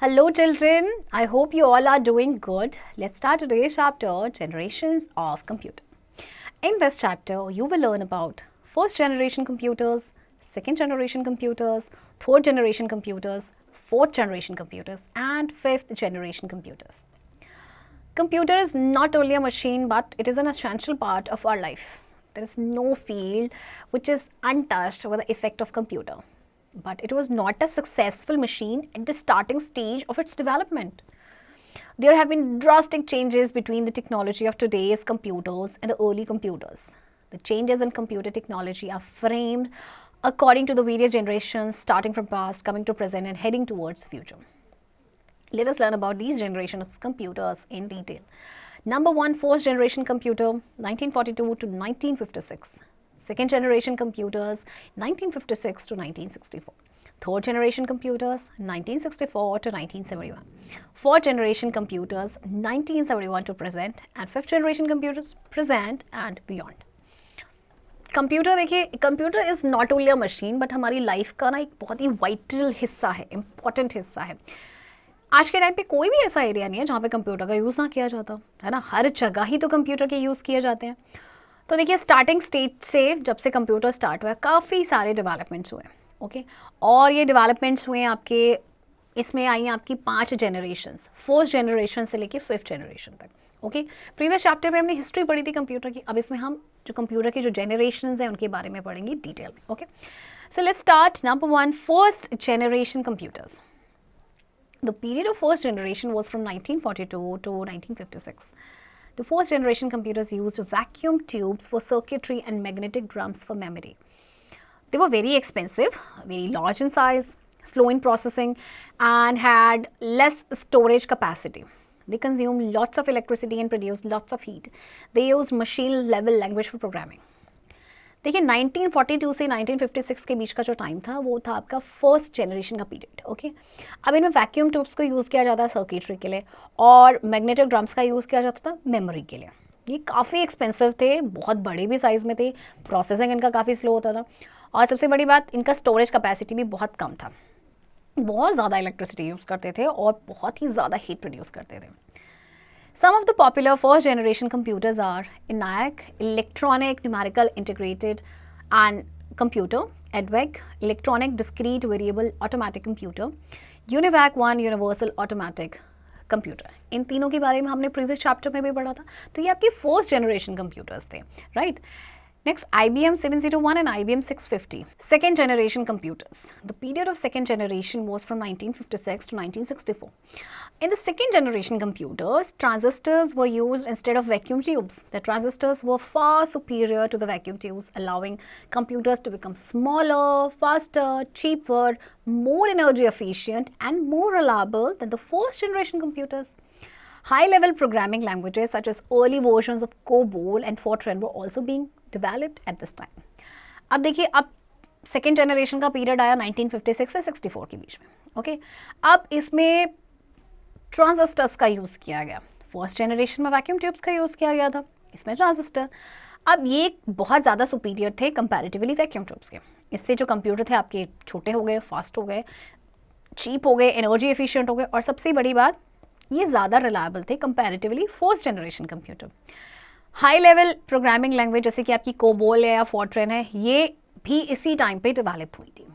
Hello children, I hope you all are doing good. Let's start today's chapter, Generations of Computer. In this chapter, you will learn about first generation computers, second generation computers, third generation computers, fourth generation computers and fifth generation computers. Computer is not only a machine but it is an essential part of our life. There is no field which is untouched by the effect of computer. But it was not a successful machine at the starting stage of its development. There have been drastic changes between the technology of today's computers and the early computers. The changes in computer technology are framed according to the various generations starting from past, coming to present and heading towards the future. Let us learn about these generations of computers in detail. Number 1, first generation computer, 1942 to 1956. Second generation computers, 1956 to 1964. Third generation computers, 1964 to 1971. Fourth generation computers, 1971 to present. And fifth generation computers, present and beyond. Computer देखिए, computer is not only a machine but हमारी life का ना एक बहुत ही vital हिस्सा है, important हिस्सा है. आज के टाइम पे कोई भी ऐसा एरिया नहीं है जहाँ पे कंप्यूटर का यूज़ ना किया जाता है ना. हर जगह ही तो कंप्यूटर के यूज़ किए जाते हैं. तो देखिए स्टार्टिंग स्टेज से जब से कंप्यूटर स्टार्ट हुआ काफ़ी सारे डेवलपमेंट्स हुए. ओके, और ये डेवलपमेंट्स हुए आपके, इसमें आई हैं आपकी 5 जनरेशन्स, फर्स्ट जनरेशन से लेके 5th जनरेशन तक. ओके, प्रीवियस चैप्टर में हमने हिस्ट्री पढ़ी थी कंप्यूटर की. अब इसमें हम जो कंप्यूटर के जो जनरेशन्स हैं उनके बारे में पढ़ेंगे डिटेल में. Okay, so let's start. Number 1, first generation computers. The period of first generation was from 1942 to 1956. The first generation computers used vacuum tubes for circuitry and magnetic drums for memory. They were very expensive, very large in size, slow in processing, and had less storage capacity. They consumed lots of electricity and produced lots of heat. They used machine level language for programming. देखिए 1942 से 1956 के बीच का जो time था वो था आपका first generation का पीरियड. ओके, अब इनमें वैक्यूम ट्यूब्स को यूज़ किया जाता है सर्किटरी के लिए और मैग्नेटिक ड्रम्स का यूज़ किया जाता था मेमोरी के लिए. ये काफ़ी एक्सपेंसिव थे, बहुत बड़े भी साइज़ में थे, प्रोसेसिंग इनका काफ़ी स्लो होता था और सबसे बड़ी बात इनका स्टोरेज कैपेसिटी भी बहुत कम था. बहुत ज़्यादा इलेक्ट्रिसिटी यूज़ करते थे और बहुत ही ज़्यादा हीट प्रोड्यूस करते थे. Some of the popular first generation computers are ENIAC, Electronic Numerical Integrated and Computer, EDVEC, Electronic Discrete Variable Automatic Computer, UNIVAC 1 Universal Automatic Computer. इन तीनों के बारे में हमने प्रीवियस चैप्टर में भी पढ़ा था. तो ये आपके फर्स्ट जनरेशन कंप्यूटर्स थे, right. Next, IBM 701 and IBM 650. Second generation computers. The period of second generation was from 1956 to 1964. In the second generation computers, transistors were used instead of vacuum tubes. The transistors were far superior to the vacuum tubes, allowing computers to become smaller, faster, cheaper, more energy efficient, and more reliable than the first generation computers. High-level programming languages such as early versions of COBOL and Fortran were also being developed at this time. अब देखिए, अब second generation का period आया 1956 से 64 के बीच में. Okay, अब इसमें ट्रांजिस्टर्स का यूज़ किया गया. फर्स्ट जनरेशन में वैक्यूम ट्यूब्स का यूज़ किया गया था, इसमें ट्रांजिस्टर. अब ये बहुत ज़्यादा सुपीरियर थे कंपैरेटिवली वैक्यूम ट्यूब्स के. इससे जो कंप्यूटर थे आपके छोटे हो गए, फास्ट हो गए, चीप हो गए, एनर्जी एफिशिएंट हो गए और सबसे बड़ी बात ये ज़्यादा रिलायबल थे comparatively first generation computer. High level programming language जैसे कि आपकी कोबोल है या फॉर्ट्रेन है, ये भी इसी टाइम पे डेवलप हुई थी.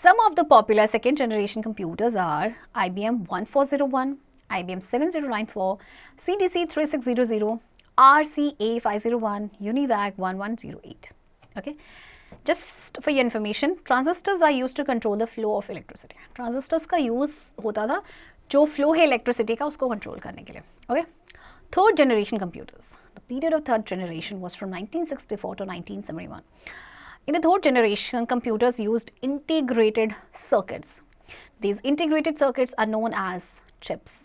Some of the popular second generation computers are IBM 1401, IBM 7094, CDC 3600, RCA 501, UNIVAC 1108. Okay. Just for your information, transistors are used to control the flow of electricity. Transistors का use होता था जो flow है electricity का उसको control करने के लिए. Okay, third generation computers. The period of third generation was from 1964 to 1971. In the third generation, computers used integrated circuits. These integrated circuits are known as chips.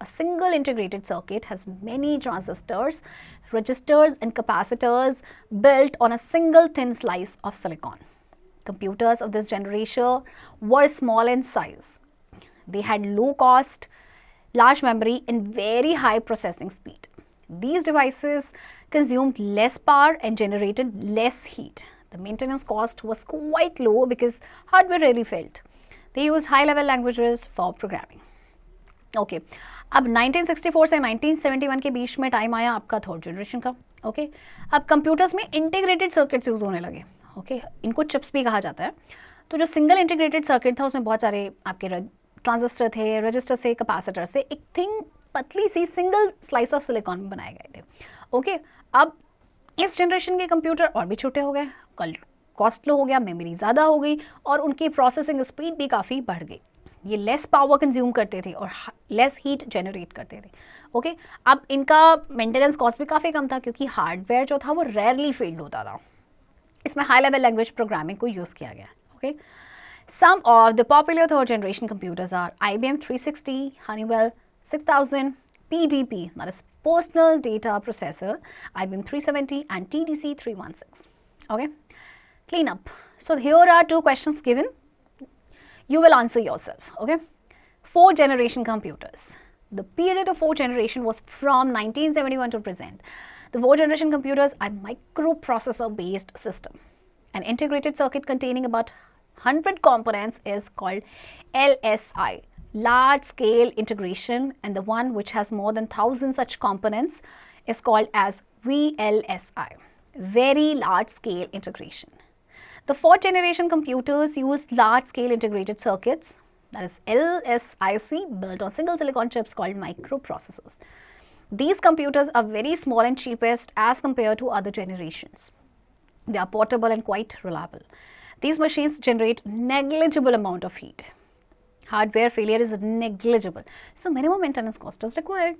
A single integrated circuit has many transistors, resistors and capacitors built on a single thin slice of silicon. Computers of this generation were small in size. They had low cost, large memory and very high processing speed. These devices consumed less power and generated less heat. The maintenance cost was quite low because hardware really failed. They used high level languages for programming. Okay. अब 1964 से 1971 के बीच में time आया आपका third generation का. Okay. अब computers में integrated circuits use होने लगे. ओके. इनको चिप्स भी कहा जाता है. तो जो सिंगल इंटीग्रेटेड सर्किट था उसमें बहुत सारे आपके ट्रांजिस्टर थे, रजिस्टर थे, कैपेसिटर्स थे. एक थिंग पतली सी सिंगल स्लाइस ऑफ सिलिकॉन में बनाए गए थे. ओके. अब इस जनरेशन के कंप्यूटर और भी छोटे हो गए, कॉस्ट लो हो गया, मेमोरी ज़्यादा हो गई और उनकी प्रोसेसिंग स्पीड भी काफ़ी बढ़ गई. ये लेस पावर कंज्यूम करते थे और लेस हीट जनरेट करते थे. ओके. अब इनका मेंटेनेंस कॉस्ट भी काफ़ी कम था क्योंकि हार्डवेयर जो था वो रेयरली फेल्ड होता था. इसमें हाई लेवल लैंग्वेज प्रोग्रामिंग को यूज़ किया गया. Okay. Some of the popular third generation computers are IBM 360, Honeywell 6000, PDP, that is Personal Data Processor, IBM 370 and TDC 316. Okay. Clean up. So here are two questions given. You will answer yourself. Okay. Fourth generation computers. The period of fourth generation was from 1971 to present. The fourth generation computers are microprocessor based system. An integrated circuit containing about 100 components is called LSI, large scale integration, and the one which has more than 1000 such components is called as VLSI, very large scale integration. The fourth generation computers use large scale integrated circuits, that is LSIC, built on single silicon chips called microprocessors. These computers are very small and cheapest as compared to other generations. They are portable and quite reliable. These machines generate negligible amount of heat. Hardware failure is negligible. So minimum maintenance cost is required.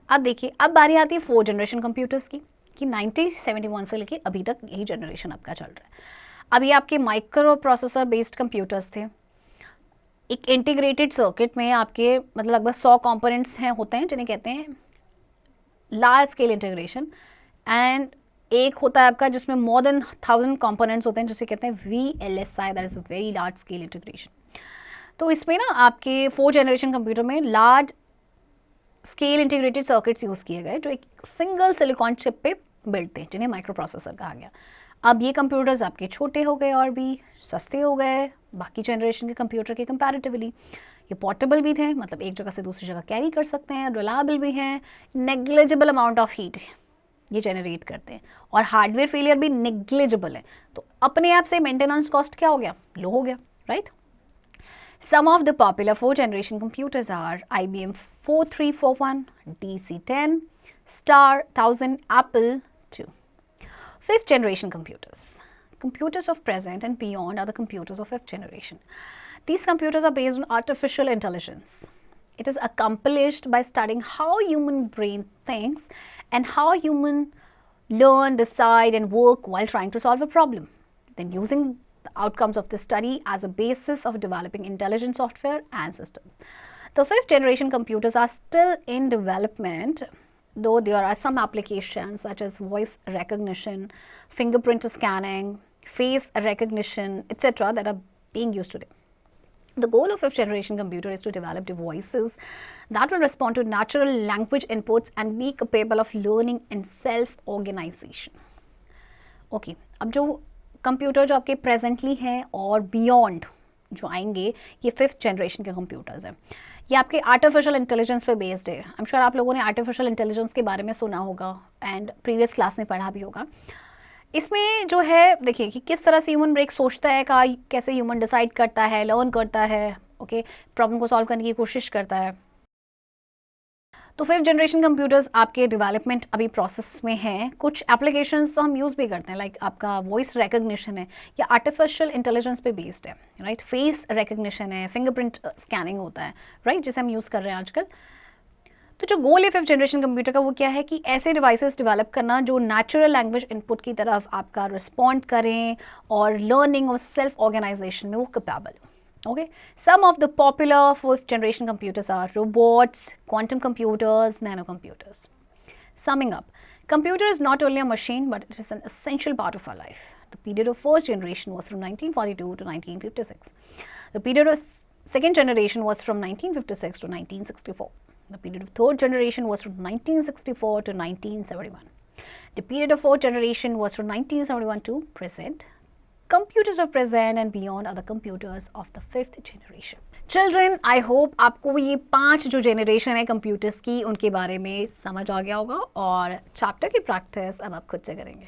अब देखिए, अब बारी आती है fourth generation computers की कि 1971 से लेके अभी तक यही जनरेशन आपका चल रहा है. अभी आपके माइक्रो प्रोसेसर बेस्ड कंप्यूटर्स थे. एक इंटीग्रेटेड सर्किट में आपके मतलब लगभग 100 कंपोनेंट्स हैं होते हैं जिन्हें कहते हैं लार्ज स्केल इंटीग्रेशन. एंड एक होता है आपका जिसमें मोर देन 1000 कंपोनेंट्स होते हैं जिसे कहते हैं VLSI, that is very large scale integration. तो इसमें ना आपके फोर्थ जनरेशन कंप्यूटर में large scale integrated circuits use किए गए जो एक सिंगल सिलिकॉन चिप पे बिल्ड थे जिन्हें माइक्रो प्रोसेसर कहा गया. अब ये कंप्यूटर्स आपके छोटे हो गए और भी सस्ते हो गए बाकी जनरेशन के कंप्यूटर के कंपैरेटिवली. ये पोर्टेबल भी थे, मतलब एक जगह से दूसरी जगह कैरी कर सकते हैं, रिलायबल भी हैं, नेग्लिजिबल अमाउंट ऑफ हीट ये जनरेट करते हैं और हार्डवेयर फेलियर भी नेग्लिजिबल है. तो अपने आप से मेंटेनेंस कॉस्ट क्या हो गया, लो हो गया, right. Some of the popular fourth generation computers are IBM 4341, DC10, Star 1000, Apple II. Fifth generation computers. Computers of present and beyond are the computers of fifth generation. These computers are based on artificial intelligence. It is accomplished by studying how human brain thinks and how human learn, decide and work while trying to solve a problem. Then using the outcomes of the study as a basis of developing intelligent software and systems. The fifth generation computers are still in development, though there are some applications such as voice recognition, fingerprint scanning, face recognition, etc. that are being used today. The goal of fifth generation computer is to develop devices that will respond to natural language inputs and be capable of learning and self-organization. Okay, अब जो computer जो आपके presently हैं और beyond जो आएंगे ये fifth generation के कंप्यूटर्स हैं. ये आपके आर्टिफिशियल इंटेलिजेंस पे बेस्ड है. आई एम श्योर आप लोगों ने आर्टिफिशियल इंटेलिजेंस के बारे में सुना होगा एंड प्रीवियस क्लास में पढ़ा भी होगा. इसमें जो है देखिए कि किस तरह से ह्यूमन ब्रेन सोचता है, का कैसे ह्यूमन डिसाइड करता है, लर्न करता है, ओके, प्रॉब्लम को सॉल्व करने की कोशिश करता है. तो फिफ्थ जनरेशन कंप्यूटर्स आपके डेवलपमेंट अभी प्रोसेस में हैं. कुछ एप्लीकेशंस तो हम यूज़ भी करते हैं, लाइक आपका वॉइस रिकग्निशन है या आर्टिफिशियल इंटेलिजेंस पे बेस्ड है, राइट. फेस रिकग्निशन है, फिंगरप्रिंट स्कैनिंग होता है, राइट, जिसे हम यूज़ कर रहे हैं आजकल. तो जो गोल है फिफ्थ जनरेशन कंप्यूटर का वो क्या है कि ऐसे डिवाइसेस डेवलप करना जो नेचुरल लैंग्वेज इनपुट की तरफ आपका रिस्पॉन्ड करें और लर्निंग और सेल्फ ऑर्गेनाइजेशन में वो कैपेबल हो. Okay, some of the popular fourth generation computers are robots, quantum computers, nanocomputers. Summing up, computer is not only a machine but it is an essential part of our life. The period of first generation was from 1942 to 1956. The period of second generation was from 1956 to 1964. The period of third generation was from 1964 to 1971. The period of fourth generation was from 1971 to present. Computers of present and beyond are the computers of the fifth generation. Children, I hope आपको ये 5 जो generation है computers की उनके बारे में समझ आ गया होगा और चैप्टर की प्रैक्टिस अब आप खुद से करेंगे।